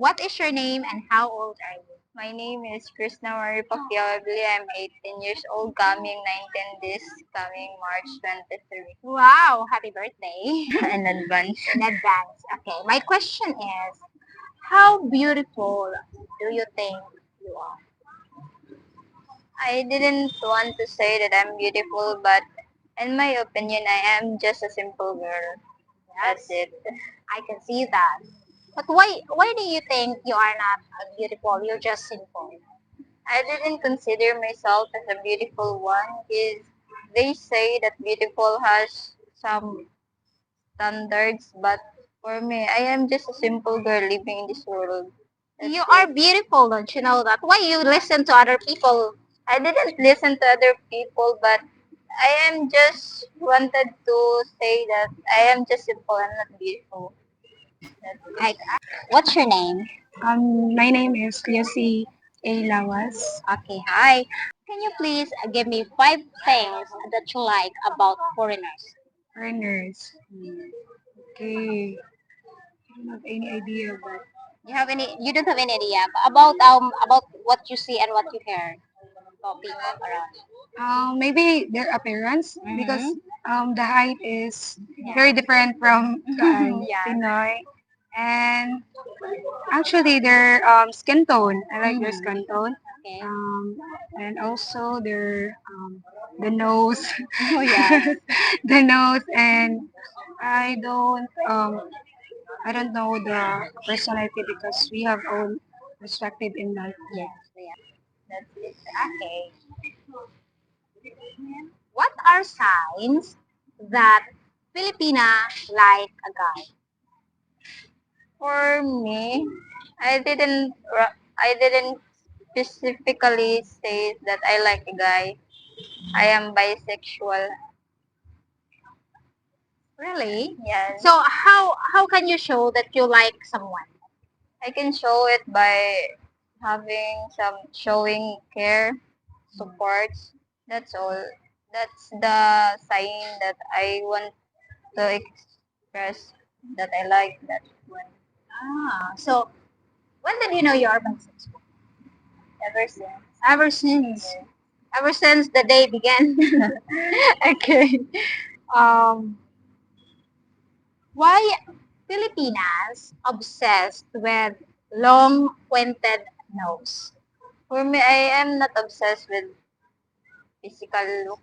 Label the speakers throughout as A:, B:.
A: What is your name and how old are you?
B: My name is Krishna Marie Pacquiao. I'm 18 years old, coming 19 this coming March 23.
A: Wow, happy birthday.
B: In advance.
A: In advance. Okay, my question is, how beautiful do you think you are?
B: I didn't want to say that I'm beautiful, but in my opinion, I am just a simple girl. That's it.
A: I can see that. But why do you think you are not beautiful? You're just simple.
B: I didn't consider myself as a beautiful one because they say that beautiful has some standards, but for me, I am just a simple girl living in this world. That's
A: You
B: it.
A: are beautiful, don't you know that? Why you listen to other people?
B: I didn't listen to other people, but I am just wanted to say that I am just simple and not beautiful.
A: Like, what's your name?
C: My name is Lucy A. Lawas.
A: Okay, hi. Can you please give me 5 things that you like about foreigners?
C: Earners. Okay. I don't have any idea, but
A: You have any? You don't have any idea about what you see and what you hear about people around.
C: maybe their appearance because
A: Mhm.
C: the height is very different from
A: Yeah.
C: Pinoy, and actually their skin tone. I like their skin tone.
A: Okay.
C: And also their the nose,
A: Oh yeah.
C: the nose, and I don't I don't know the personality because we have own perspective in life.
A: Yes. Yeah.
B: That's it.
A: Okay. What are signs that Filipina like a guy?
B: For me, I didn't specifically say that I like a guy. I am bisexual.
A: Really?
B: Yes.
A: So how can you show that you like someone?
B: I can show it by having some showing care, supports. That's all. That's the sign that I want to express that I like that one.
A: So when did you know you are bisexual?
B: Ever since.
A: Ever since. Ever since the day began. Okay. Um, why Filipinas obsessed with long pointed nose?
B: For me, I am not obsessed with physical look.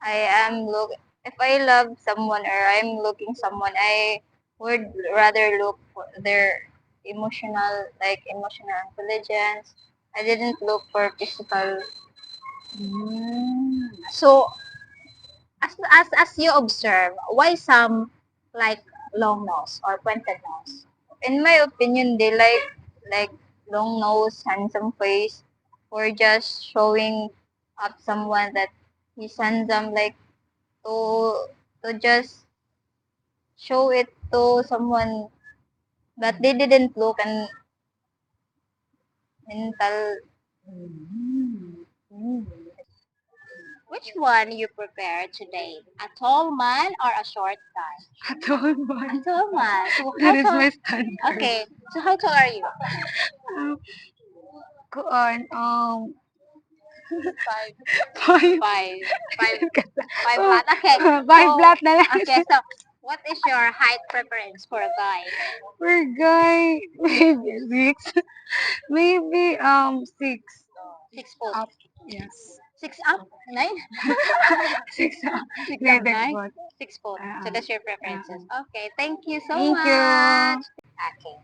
B: I am look if I love someone or I'm looking someone, I would rather look for their emotional intelligence. I didn't look for physical.
A: So as you observe, why some like long nose or pointed nose?
B: In my opinion, they like long nose, handsome face, or just showing up someone that he's handsome, like to just show it to someone, but they didn't look and mental.
A: Which one you prefer today? A tall man or a short guy?
C: At all,
A: A tall man. So
C: that
A: how
C: is
A: tall?
C: my standard.
A: Okay. So how tall are you?
C: Um, Go on.
A: Five.
C: Five.
A: Five. Five. Five
C: Oh,
A: flat. Okay.
C: five
A: So
C: flat na lang.
A: okay. So what is your height preference for a guy?
C: For guy, maybe six. Maybe 6.
A: 6 foot.
C: Up. Yes.
A: 6 up? 9?
C: 6 up.
A: 6 up,
C: Maybe
A: 9?
C: what?
A: 6 foot. So that's your preferences. Okay. Thank you so
C: Thank
A: much.
C: you.
A: Okay.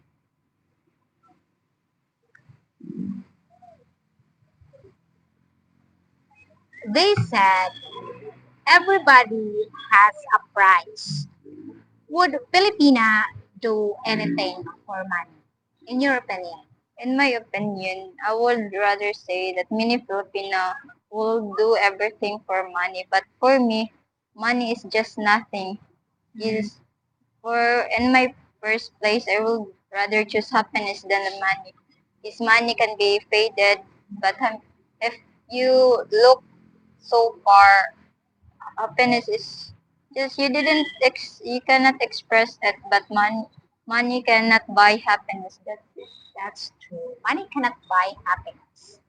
A: They said everybody has a price. Would Filipina do anything for money? In your opinion?
B: In my opinion, I would rather say that many Filipino will do everything for money, but for me, money is just nothing. Is for in my first place, I will rather choose happiness than the money. Is money can be faded, but if you look so far, happiness is just you cannot express it, but money cannot buy happiness.
A: That's true. Money cannot buy happiness.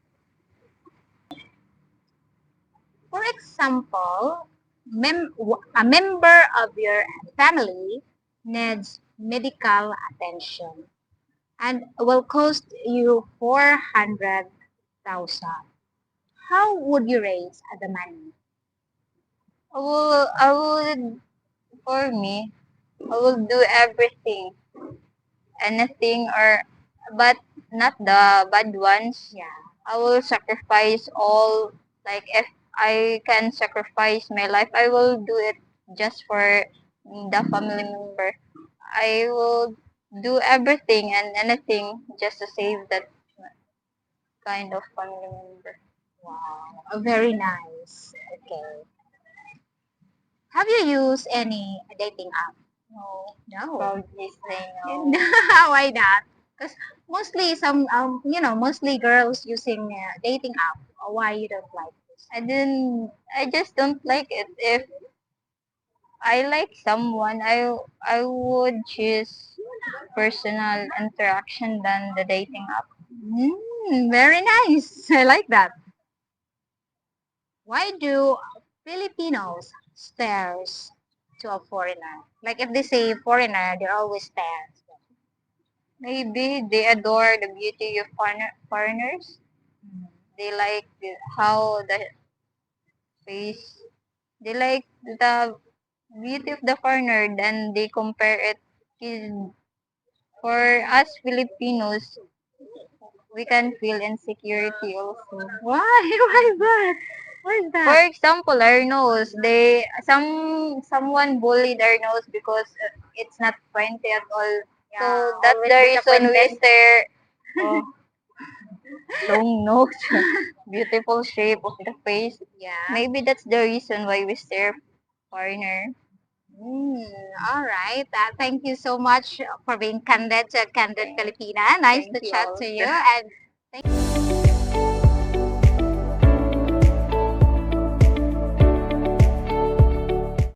A: For example, a member of your family needs medical attention and will cost you 400,000. How would you raise the money?
B: I would, for me, I will do everything, anything but not the bad ones.
A: Yeah.
B: I will sacrifice all, like if I can sacrifice my life, I will do it just for the family member. I will do everything and anything just to save that kind of family member.
A: Wow. Very nice. Okay. Have you used any dating app?
B: No,
A: No.
B: proudly say no.
A: Why not? Because mostly mostly girls using dating app. Why you don't like this?
B: I just don't like it. If I like someone, I would choose personal interaction than the dating app.
A: Very nice. I like that. Why do Filipinos stares to a foreigner? Like if they say foreigner, they always stare.
B: Maybe they adore the beauty of foreigners. They like how the face. They like the beauty of the foreigner. Then they compare it. For us Filipinos, we can feel insecurity also.
A: Why? Why is that? Why is
B: For
A: that?
B: example, our nose, someone bullied our nose because it's not pointy at all. So
A: Yeah,
B: that's
A: always
B: the reason we
A: disappointed.
B: stare. Oh, long nose, beautiful shape of the face.
A: Yeah.
B: Maybe that's the reason why we stare foreigner.
A: All right. Thank you so much for being candid to Candid Filipina. Nice
B: Thank
A: to
B: you
A: chat
B: also.
A: to you. And thank